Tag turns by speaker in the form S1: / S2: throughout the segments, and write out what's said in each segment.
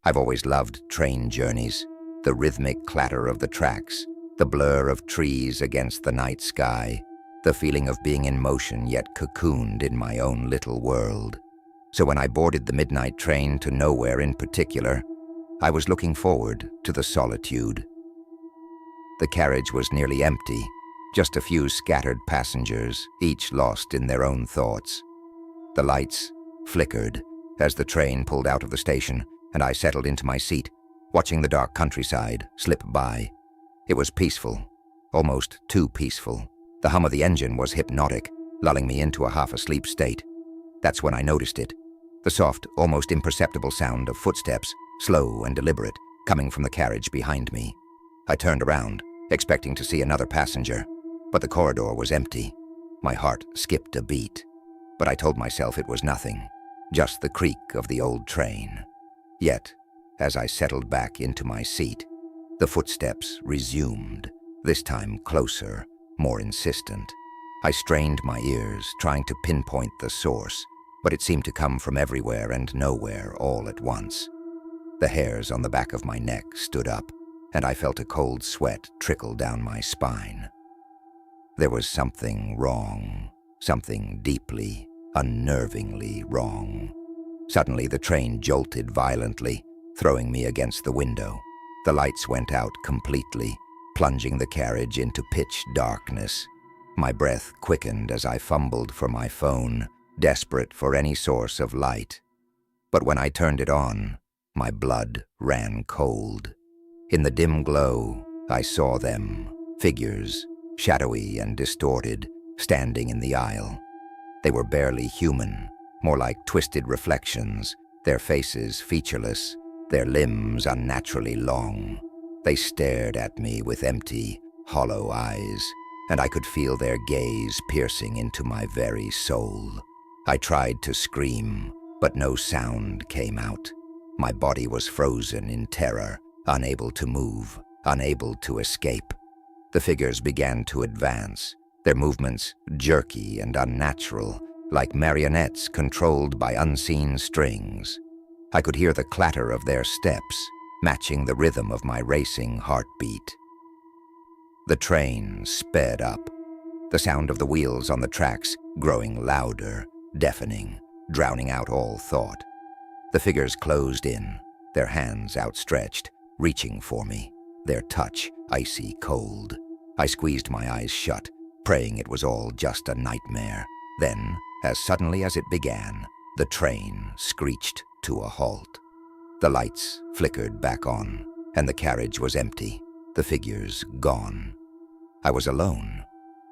S1: I've always loved train journeys, the rhythmic clatter of the tracks, the blur of trees against the night sky, the feeling of being in motion yet cocooned in my own little world. So when I boarded the midnight train to nowhere in particular, I was looking forward to the solitude. The carriage was nearly empty, just a few scattered passengers, each lost in their own thoughts. The lights flickered as the train pulled out of the station, and I settled into my seat, watching the dark countryside slip by. It was peaceful, almost too peaceful. The hum of the engine was hypnotic, lulling me into a half-asleep state. That's when I noticed it. The soft, almost imperceptible sound of footsteps, slow and deliberate, coming from the carriage behind me. I turned around, expecting to see another passenger, but the corridor was empty. My heart skipped a beat, but I told myself it was nothing, just the creak of the old train. Yet, as I settled back into my seat, the footsteps resumed, this time closer, more insistent. I strained my ears, trying to pinpoint the source, but it seemed to come from everywhere and nowhere all at once. The hairs on the back of my neck stood up, and I felt a cold sweat trickle down my spine. There was something wrong, something deeply, unnervingly wrong. Suddenly the train jolted violently, throwing me against the window. The lights went out completely, plunging the carriage into pitch darkness. My breath quickened as I fumbled for my phone, desperate for any source of light. But when I turned it on, my blood ran cold. In the dim glow, I saw them, figures, shadowy and distorted, standing in the aisle. They were barely human, more like twisted reflections, their faces featureless, their limbs unnaturally long. They stared at me with empty, hollow eyes, and I could feel their gaze piercing into my very soul. I tried to scream, but no sound came out. My body was frozen in terror, unable to move, unable to escape. The figures began to advance, their movements jerky and unnatural, like marionettes controlled by unseen strings. I could hear the clatter of their steps, matching the rhythm of my racing heartbeat. The train sped up, the sound of the wheels on the tracks growing louder, deafening, drowning out all thought. The figures closed in, their hands outstretched, reaching for me, their touch icy cold. I squeezed my eyes shut, praying it was all just a nightmare. Then, as suddenly as it began, the train screeched to a halt. The lights flickered back on, and the carriage was empty, the figures gone. I was alone,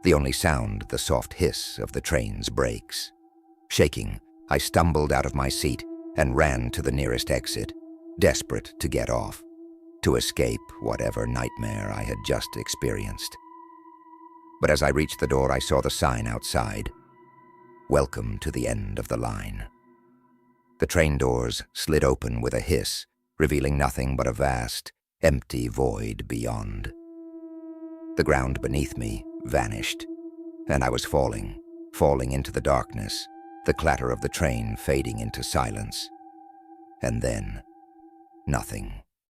S1: the only sound the soft hiss of the train's brakes. Shaking, I stumbled out of my seat and ran to the nearest exit, desperate to get off, to escape whatever nightmare I had just experienced. But as I reached the door, I saw the sign outside. Welcome to the end of the line. The train doors slid open with a hiss, revealing nothing but a vast, empty void beyond. The ground beneath me vanished, and I was falling into the darkness, the clatter of the train fading into silence. And then, nothing.